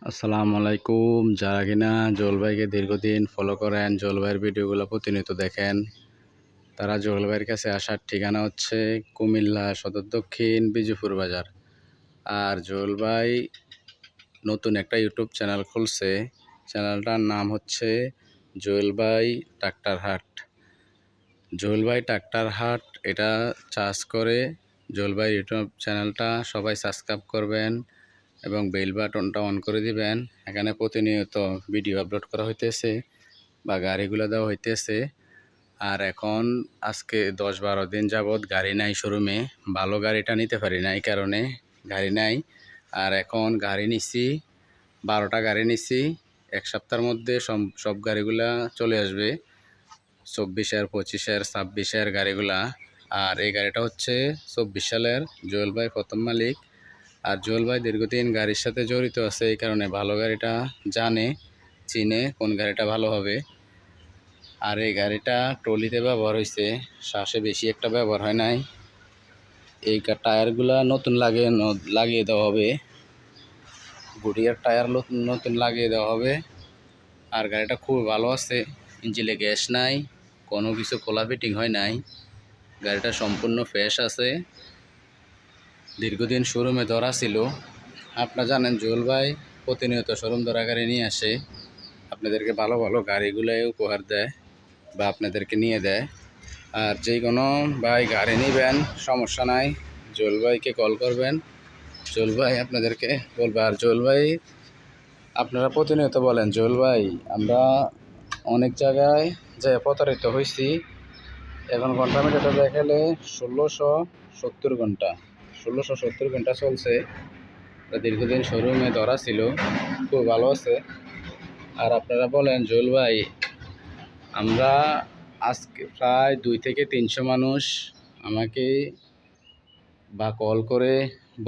আসসালামু আলাইকুম। যারা কিনা জুয়েল ভাইকে দীর্ঘদিন ফলো করেন, জুয়েল ভাইয়ের ভিডিওগুলো প্রতিনিয়ত দেখেন, তারা জুয়েল ভাইয়ের কাছে আসার ঠিকানা হচ্ছে কুমিল্লা সদর দক্ষিণ বিজুপুর বাজার। আর জুয়েল ভাই নতুন একটা ইউটিউব চ্যানেল খুলছে। চ্যানেলটার নাম হচ্ছে জুয়েল ভাই ট্রাক্টর হাট। জুয়েল ভাই ট্রাক্টর হাট এটা সার্চ করে জুয়েল ভাই ইউটিউব চ্যানেলটা সবাই সাবস্ক্রাইব করবেন এবং বেল বাটনটা অন করে দিবেন। এখানে প্রতিনিয়ত ভিডিও আপলোড করা হইতেছে বা গাড়িগুলো দেওয়া হইতেছে। আর এখন আজকে 10-12 দিন যাবৎ গাড়ি নাই শোরুমে, ভালো গাড়িটা নিতে পারি না, এই কারণে গাড়ি নাই। আর এখন গাড়ি নিছি, 12টা গাড়ি নিছি। এক সপ্তাহের মধ্যে সব গাড়িগুলা চলে আসবে, 24-এর, 25-এর, 26-এর গাড়িগুলা। আর এই গাড়িটা হচ্ছে 24 সালের, জুয়েল ভাই প্রথম মালিক। আর জুয়েল ভাই দীর্ঘদিন গাড়ির সাথে জড়িত আছে, এই কারণে ভালো গাড়িটা জানে, চিনে কোন গাড়িটা ভালো হবে। আর এই গাড়িটা ট্রলিতে ব্যবহার হয়েছে, শ্বাসে বেশি একটা ব্যবহার হয় নাই। এই টায়ারগুলা নতুন লাগিয়ে দেওয়া হবে, গুড়িয়ার টায়ার নতুন লাগিয়ে দেওয়া হবে। আর গাড়িটা খুব ভালো আছে, ইঞ্জিনে গ্যাস নাই, কোনো কিছু খোলা ফিটিং হয় নাই, গাড়িটা সম্পূর্ণ ফ্রেশ আছে, দীর্ঘদিন শোরুমে ধরা ছিল। আপনারা জানেন জুয়েল ভাই প্রতিনিয়ত শোরুম ধরা গাড়ি নিয়ে আসে, আপনাদেরকে ভালো ভালো গাড়িগুলোই উপহার দেয় বা আপনাদেরকে নিয়ে দেয়। আর যে কোনো ভাই গাড়ি নেবেন, সমস্যা নাই, জুয়েল ভাইকে কল করবেন, জুয়েল ভাই আপনাদেরকে বলবে। আর জুয়েল ভাই আপনারা প্রতিনিয়ত বলেন, জুয়েল ভাই আমরা অনেক জায়গায় যে প্রতারিত হয়েছি, এখন ঘন্টা মিটারটা দেখালে 1670 ঘন্টা, 1670 ঘন্টা চলছে। দীর্ঘদিন শোরুমে ধরা ছিল, খুব ভালো আছে। আর আপনারা বলেন জুয়েল ভাই আমরা আজকে প্রায় 2 থেকে 300 মানুষ আমাকে বা কল করে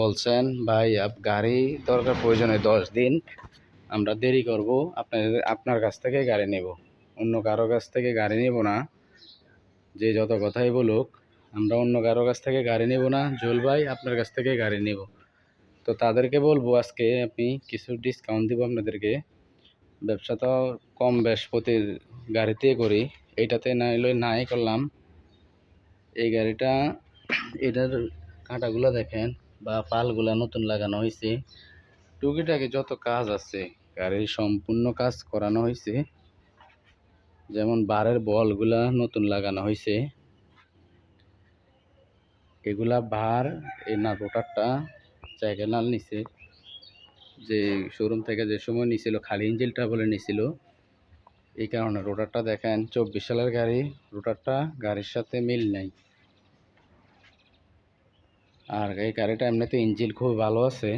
বলছেন, ভাই গাড়ি দরকার, প্রয়োজনে 10 দিন আমরা দেরি করব, আপনার কাছ থেকে গাড়ি নেব, অন্য কারো কাছ থেকে গাড়ি নেব না। যে যত কথাই বলুক, আমরা অন্য কারো কাছ থেকে গাড়ি নেব না, জুয়েল ভাই আপনার কাছ থেকে গাড়ি নেব। তো তাদেরকে বলবো আজকে আমি কিছু ডিসকাউন্ট দিব আপনাদেরকে। ব্যবসা তো কম বেশ প্রতি গাড়িতে করি, এইটাতে না হলে নাই করলাম। এই গাড়িটা, এটার কাঁটাগুলো দেখেন বা পালগুলা নতুন লাগানো হয়েছে, টুকিটাকি যত কাজ আছে গাড়ির সম্পূর্ণ কাজ করানো হয়েছে। যেমন বারের বলগুলা নতুন লাগানো হয়েছে, এগুলা বার এই না রোটারটা জায়গা নাল নিছে, যে শোরুম থেকে যে সময় নিছিল খালি ইঞ্জিনটা বলে নিছিল, এই কারণে রোটারটা দেখেন 24 সালের গাড়ি, রোটারটা গাড়ির সাথে মিল নাই। আর এই গাড়িটা এমনিতে ইঞ্জিন খুব ভালো আছে,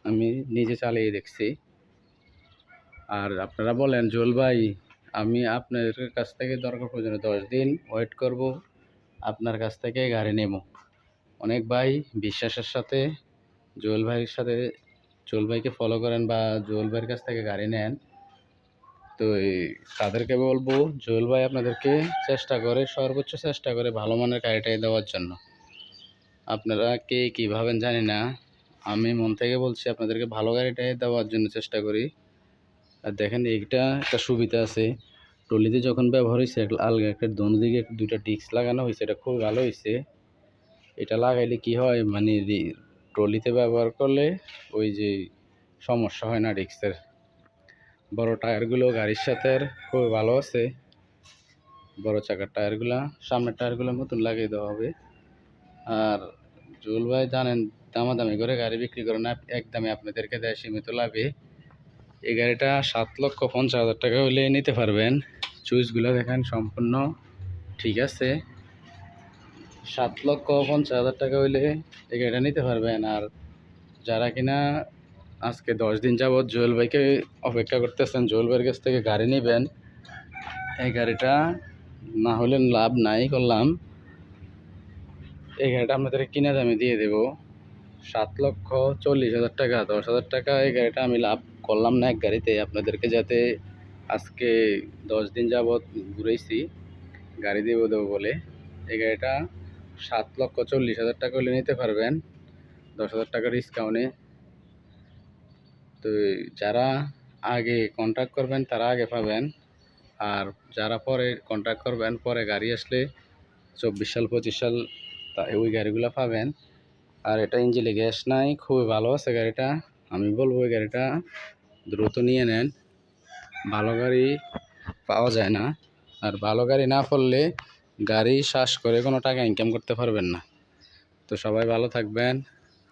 আমি নিজে চালিয়ে দেখছি। আর আপনারা বলেন জুয়েল ভাই আমি আপনার কাছ থেকে দরকার প্রয়োজনে 10 দিন ওয়েট করব, আপনার কাছ থেকে গাড়ি নেব। অনেক ভাই বিশ্বাসের সাথে জুয়েল ভাইয়ের সাথে, জুয়েল ভাইকে ফলো করেন বা জুয়েল ভাইয়ের কাছ থেকে গাড়ি নেন। তো তাদেরকে বলবো জুয়েল ভাই আপনাদেরকে চেষ্টা করে, সর্বোচ্চ চেষ্টা করে ভালো মানের গাড়িটাই দেওয়ার জন্য। আপনারা কে কী ভাবেন জানি না, আমি মন থেকে বলছি আপনাদেরকে ভালো গাড়িটাই দেওয়ার জন্য চেষ্টা করি। আর দেখেন এইটা একটা সুবিধা আছে, ট্রলিতে যখন ব্যবহার হয়েছে আলগা একটা দিকে 2টা ডিস্ক লাগানো হয়েছে, এটা খুব ভালো হয়েছে। এটা লাগাইলে কি হয়, মানে ট্রলিতে ব্যবহার করলে ওই যে সমস্যা হয় না ডিস্কের। বড় টায়ারগুলো গাড়ির সাথে খুব ভালো আছে, বড় চাকার টায়ারগুলা, সামনের টায়ারগুলো নতুন লাগিয়ে দেওয়া হবে। আর জুয়েল ভাই জানেন দামাদামি করে গাড়ি বিক্রি করে না, একদমই আপনাদেরকে দেয় সীমিত লাভে। এই গাড়িটা 7,50,000 টাকা হলে নিতে পারবেন। চুইসগুলো দেখেন সম্পূর্ণ ঠিক আছে, 7,50,000 টাকা হইলে এই গাড়িটা নিতে পারবেন। আর যারা কিনা আজকে 10 দিন যাবৎ জুয়েল ভাইকে অপেক্ষা করতেছেন, জুয়েল ভাইয়ের কাছ থেকে গাড়ি নেবেন, এই গাড়িটা না হলে লাভ নাই করলাম। এই গাড়িটা আপনাদের কিনা দামে দিয়ে দেব 7,40,000 টাকা, 10,000 টাকা এই গাড়িটা আমি লাভ করলাম না এক গাড়িতে। আপনাদেরকে যাতে আজকে 10 দিন যাবৎ ঘুরেছি গাড়ি দেবো বলে, এই গাড়িটা 7,40,000 টাকা হলে নিতে পারবেন, 10,000 টাকা ডিসকাউন্টে। তো যারা আগে কন্ট্যাক্ট করবেন তারা আগে পাবেন, আর যারা পরে কন্ট্যাক্ট করবেন পরে গাড়ি আসলে 24 সাল 25 সাল ওই গাড়িগুলো পাবেন। আর এটা ইঞ্জিনে গ্যাস নাই, খুবই ভালো আছে গাড়িটা। আমি বলবো ওই গাড়িটা দ্রুত নিয়ে নেন, ভালো গাড়ি পাওয়া যায় না। আর ভালো গাড়ি না পড়লে গাড়ি শ্বাস করে কোনো টাকা ইনকাম করতে পারবেন না। তো সবাই ভালো থাকবেন,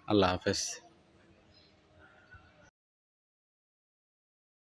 আল্লাহ হাফেজ।